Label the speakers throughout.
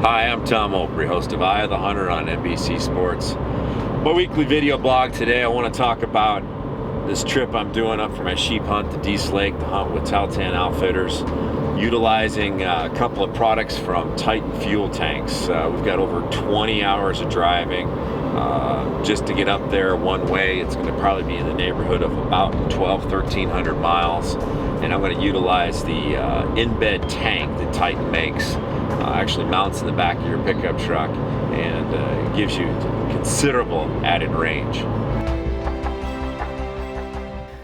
Speaker 1: Hi, I'm Tom Opre, host of Eye of the Hunter on NBC Sports. My weekly video blog today, I want to talk about this trip I'm doing up for my sheep hunt to Dease Lake to hunt with Taltan Outfitters, utilizing a couple of products from Titan fuel tanks. We've got over 20 hours of driving just to get up there one way. It's going to probably be in the neighborhood of about 1,300 miles, and I'm going to utilize the in-bed tank that Titan makes. Actually mounts in the back of your pickup truck and gives you considerable added range.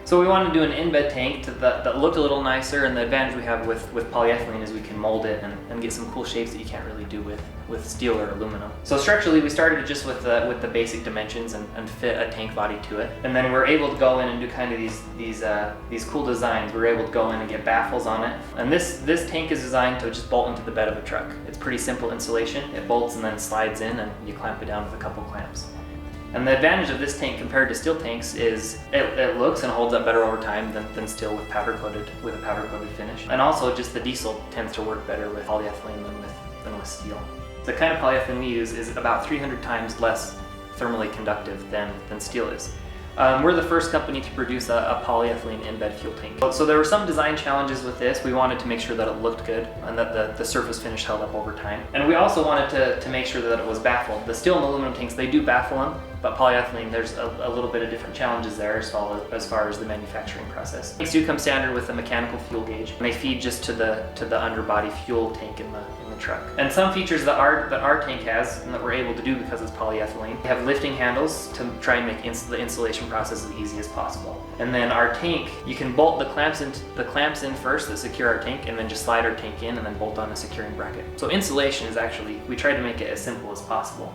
Speaker 2: So we wanted to do an in-bed tank that looked a little nicer, and the advantage we have with polyethylene is we can mold it and get some cool shapes that you can't really do with steel or aluminum. So structurally we started just with the basic dimensions and fit a tank body to it. And then we're able to go in and do kind of these cool designs. We're able to go in and get baffles on it. And this tank is designed to just bolt into the bed of a truck. It's pretty simple installation. It bolts and then slides in, and you clamp it down with a couple clamps. And the advantage of this tank compared to steel tanks is it looks and holds up better over time than steel with a powder coated finish. And also just the diesel tends to work better with polyethylene than with steel. The kind of polyethylene we use is about 300 times less thermally conductive than steel is. We're the first company to produce a polyethylene in-bed fuel tank. So there were some design challenges with this. We wanted to make sure that it looked good and that the surface finish held up over time. And we also wanted to make sure that it was baffled. The steel and aluminum tanks, they do baffle them, but polyethylene, there's a little bit of different challenges there as far as the manufacturing process. Tanks do come standard with a mechanical fuel gauge, and they feed just to the underbody fuel tank in the truck. And some features that our tank has and that we're able to do because it's polyethylene, we have lifting handles to try and make the installation process as easy as possible. And then our tank, you can bolt the clamps in first that secure our tank, and then just slide our tank in and then bolt on a securing bracket. So installation is actually, we tried to make it as simple as possible.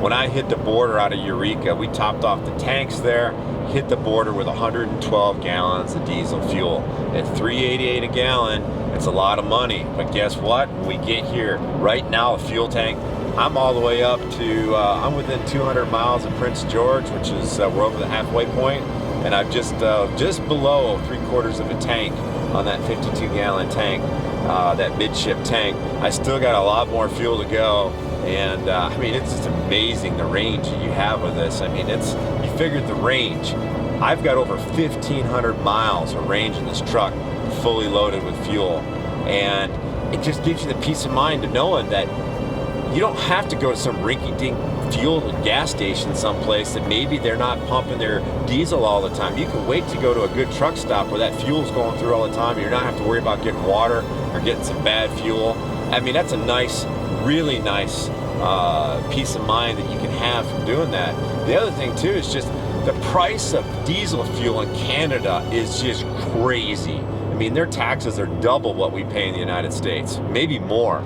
Speaker 1: When I hit the border out of Eureka, we topped off the tanks there, hit the border with 112 gallons of diesel fuel. At $3.88 a gallon, it's a lot of money. But guess what? When we get here, right now, the fuel tank, I'm all the way up to, I'm within 200 miles of Prince George, which is, we're over the halfway point, and I'm just below 3/4 of a tank on that 52-gallon tank, that midship tank. I still got a lot more fuel to go. And I mean, it's just amazing the range that you have with this. I mean, you figured the range. I've got over 1,500 miles of range in this truck, fully loaded with fuel. And it just gives you the peace of mind of knowing that you don't have to go to some rinky-dink fuel and gas station someplace that maybe they're not pumping their diesel all the time. You can wait to go to a good truck stop where that fuel's going through all the time. You're not have to worry about getting water or getting some bad fuel. I mean, that's a nice, really nice peace of mind that you can have from doing that. The other thing too is just the price of diesel fuel in Canada is just crazy. I mean, their taxes are double what we pay in the United States, maybe more.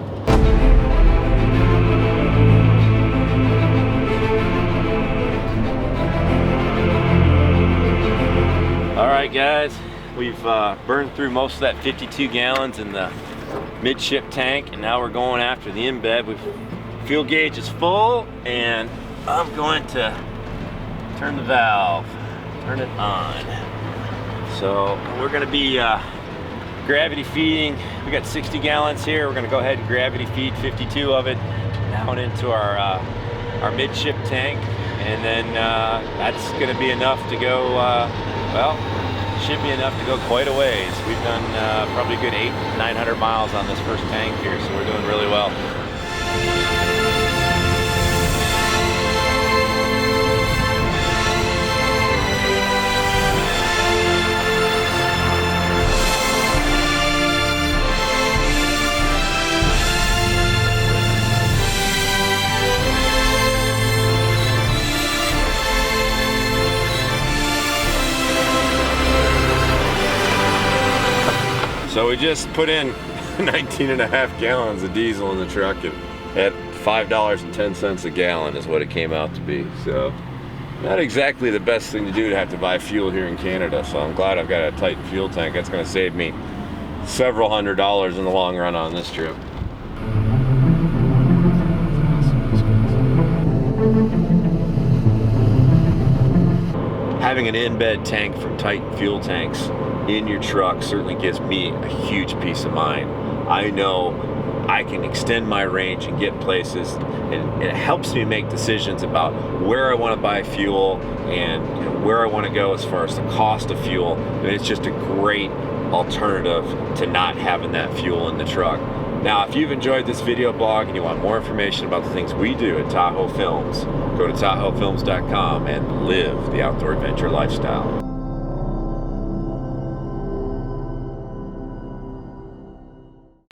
Speaker 1: All right, guys, we've burned through most of that 52 gallons in the midship tank, and now we're going after the in-bed. Fuel gauge is full, and I'm going to turn the valve, turn it on. So we're going to be gravity feeding. We got 60 gallons here. We're going to go ahead and gravity feed 52 of it down into our midship tank, and then that's going to be enough to go. Well, should be enough to go quite a ways. We've done probably a good 800-900 miles on this first tank here, so we're doing really well. So we just put in 19.5 gallons of diesel in the truck at $5.10 a gallon is what it came out to be. So not exactly the best thing to do to have to buy fuel here in Canada. So I'm glad I've got a Titan fuel tank. That's going to save me several $100s in the long run on this trip. Having an in-bed tank from Titan Fuel Tanks in your truck certainly gives me a huge peace of mind. I know I can extend my range and get places, and it helps me make decisions about where I want to buy fuel and where I want to go as far as the cost of fuel. And it's just a great alternative to not having that fuel in the truck. Now, if you've enjoyed this video blog and you want more information about the things we do at Tahoe Films, go to TahoeFilms.com and live the outdoor adventure lifestyle.